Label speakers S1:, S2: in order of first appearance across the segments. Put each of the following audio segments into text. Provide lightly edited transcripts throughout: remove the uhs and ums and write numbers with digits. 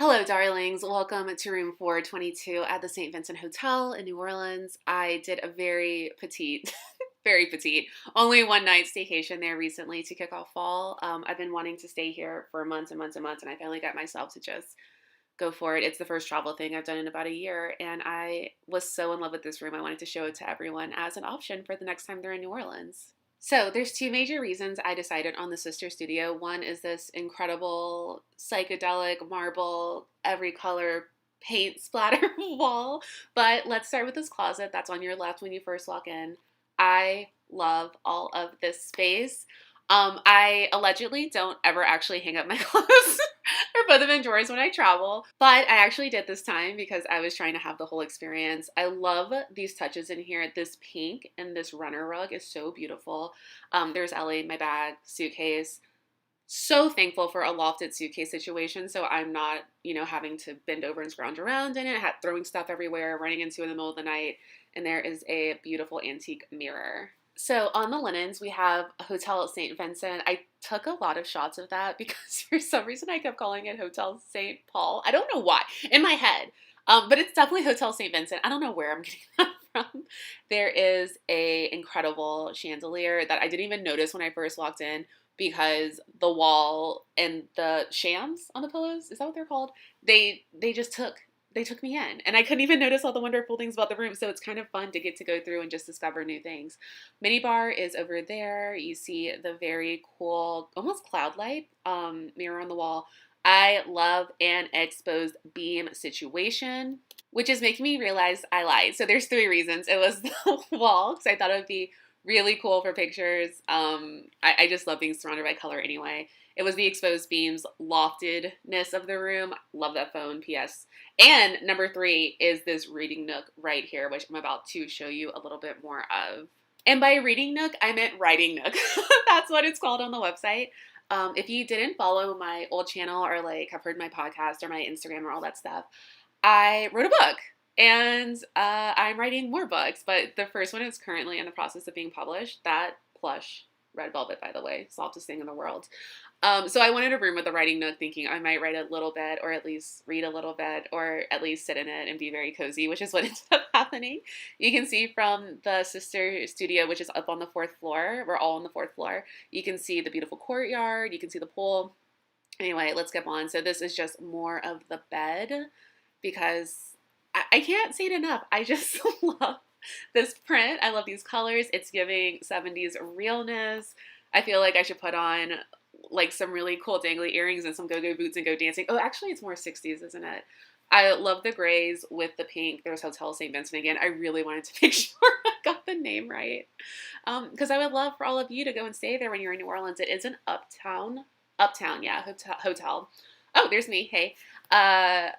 S1: Hello, darlings. Welcome to room 422 at the Saint Vincent Hotel in New Orleans. I did a very petite, very petite, only one night staycation there recently to kick off fall. I've been wanting to stay here for months and months and months, and I finally got myself to just go for it. It's the first travel thing I've done in about a year, and I was so in love with this room. I wanted to show it to everyone as an option for the next time they're in New Orleans. So there's two major reasons I decided on the sister studio. One is this incredible psychedelic marble, every color paint splatter wall. But let's start with this closet that's on your left when you first walk in. I love all of this space. I allegedly don't ever actually hang up my clothes or put them in drawers when I travel, but I actually did this time because I was trying to have the whole experience. I love these touches in here. This pink and this runner rug is so beautiful. There's Ellie, my bag, suitcase. So thankful for a lofted suitcase situation, so I'm not, having to bend over and scrounge around in it, throwing stuff everywhere, running into it in the middle of the night. And there is a beautiful antique mirror. So on the linens, we have a Hotel Saint Vincent. I took a lot of shots of that because for some reason I kept calling it Hotel Saint Paul. I don't know why in my head, but it's definitely Hotel Saint Vincent. I don't know where I'm getting that from. There is a incredible chandelier that I didn't even notice when I first walked in because the wall and the shams on the pillows, is that what they're called? They just took me in, and I couldn't even notice all the wonderful things about the room. So it's kind of fun to get to go through and just discover new things. Minibar is over there. You see the very cool, almost cloud light mirror on the wall. I love an exposed beam situation, which is making me realize I lied. So there's three reasons. It was the wall, because I thought it would be really cool for pictures. I just love being surrounded by color anyway. It was the exposed beams, loftedness of the room. Love that phone, PS. And number three is this reading nook right here, which I'm about to show you a little bit more of. And by reading nook, I meant writing nook. That's what it's called on the website. If you didn't follow my old channel or have heard my podcast or my Instagram or all that stuff, I wrote a book. And I'm writing more books, but the first one is currently in the process of being published. That plush, red velvet, by the way, softest thing in the world. So I wanted a room with a writing nook, thinking I might write a little bit, or at least read a little bit, or at least sit in it and be very cozy, which is what ended up happening. You can see from the sister studio, which is up on the fourth floor. We're all on the fourth floor. You can see the beautiful courtyard. You can see the pool. Anyway, let's get on. So this is just more of the bed because I can't say it enough. I just love this print. I love these colors. It's giving 70s realness. I feel like I should put on some really cool dangly earrings and some go-go boots and go dancing. Oh, actually it's more 60s, isn't it? I love the grays with the pink. There's Hotel Saint Vincent again. I really wanted to make sure I got the name right. Because I would love for all of you to go and stay there when you're in New Orleans. It is an uptown, yeah, hotel. Oh, there's me. Hey.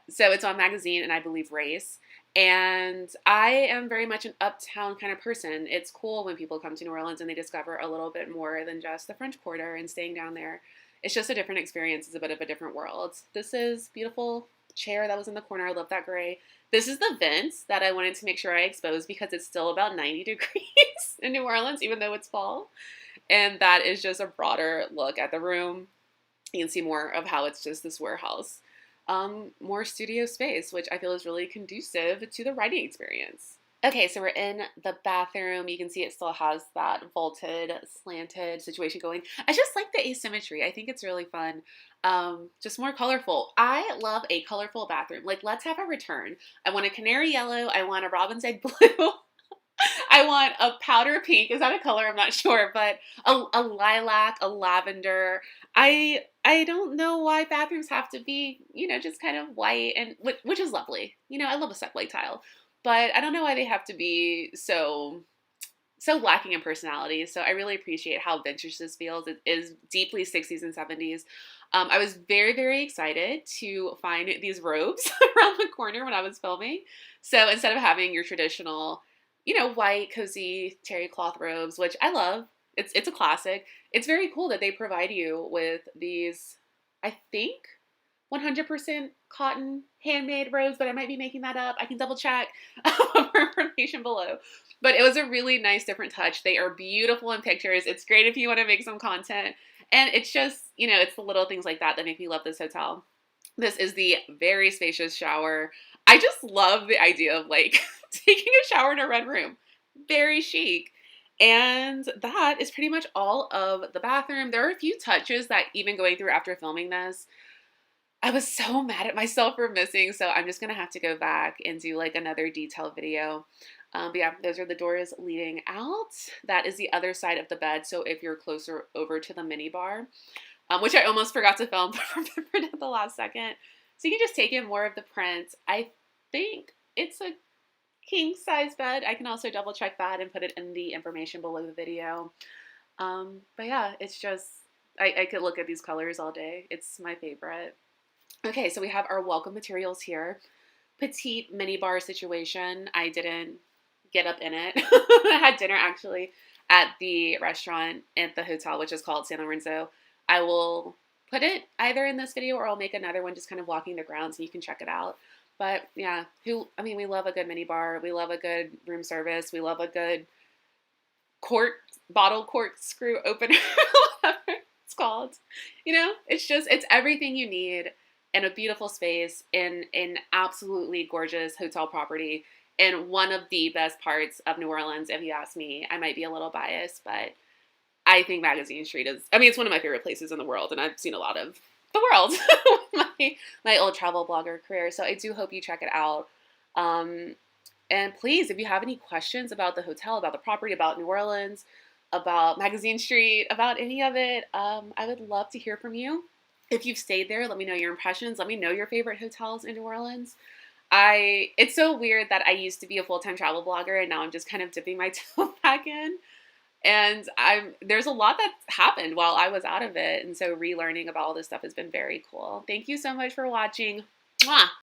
S1: So it's on Magazine and I believe Race. And I am very much an uptown kind of person. It's cool when people come to New Orleans and they discover a little bit more than just the French Quarter and staying down there. It's just a different experience. It's a bit of a different world. This is beautiful chair that was in the corner. I love that gray. This is the vents that I wanted to make sure I exposed because it's still about 90 degrees in New Orleans, even though it's fall. And that is just a broader look at the room. You can see more of how it's just this warehouse. More studio space, which I feel is really conducive to the writing experience. Okay, so we're in the bathroom. You can see it still has that vaulted, slanted situation going. I just like the asymmetry. I think it's really fun. Just more colorful. I love a colorful bathroom. Let's have a return. I want a canary yellow. I want a robin's egg blue. I want a powder pink. Is that a color? I'm not sure, but a lilac, a lavender. I don't know why bathrooms have to be, just kind of white, and which is lovely. I love a set white tile, but I don't know why they have to be so lacking in personality. So I really appreciate how vintage this feels. It is deeply 60s and 70s. I was very, very excited to find these robes around the corner when I was filming. So instead of having your traditional white, cozy terry cloth robes, which I love. It's a classic. It's very cool that they provide you with these, I think, 100% cotton handmade robes, but I might be making that up. I can double check for information below. But it was a really nice, different touch. They are beautiful in pictures. It's great if you want to make some content. And it's just, it's the little things like that that make me love this hotel. This is the very spacious shower. I just love the idea of like taking a shower in a red room. Very chic. And that is pretty much all of the bathroom. There are a few touches that even going through after filming this, I was so mad at myself for missing. So I'm just going to have to go back and do like another detailed video. But yeah, those are the doors leading out. That is the other side of the bed. So if you're closer over to the minibar, which I almost forgot to film, but remembered at the last second. So you can just take in more of the print. I think it's a king size bed. I can also double check that and put it in the information below the video. But yeah, it's just, I could look at these colors all day. It's my favorite. Okay, so we have our welcome materials here. Petite mini bar situation. I didn't get up in it. I had dinner actually at the restaurant at the hotel, which is called San Lorenzo. I will put it either in this video or I'll make another one just kind of walking the grounds so you can check it out. But yeah, we love a good mini bar. We love a good room service. We love a good bottle corkscrew opener, whatever it's called. It's everything you need in a beautiful space in an absolutely gorgeous hotel property in one of the best parts of New Orleans. If you ask me, I might be a little biased, but I think Magazine Street it's one of my favorite places in the world, and I've seen a lot of the world my old travel blogger career. So I do hope you check it out. And please, if you have any questions about the hotel, about the property, about New Orleans, about Magazine Street, about any of it, I would love to hear from you. If you've stayed there, let me know your impressions. Let me know your favorite hotels in New Orleans. It's so weird that I used to be a full-time travel blogger and now I'm just kind of dipping my toe back in. And there's a lot that happened while I was out of it. And so relearning about all this stuff has been very cool. Thank you so much for watching. Mwah!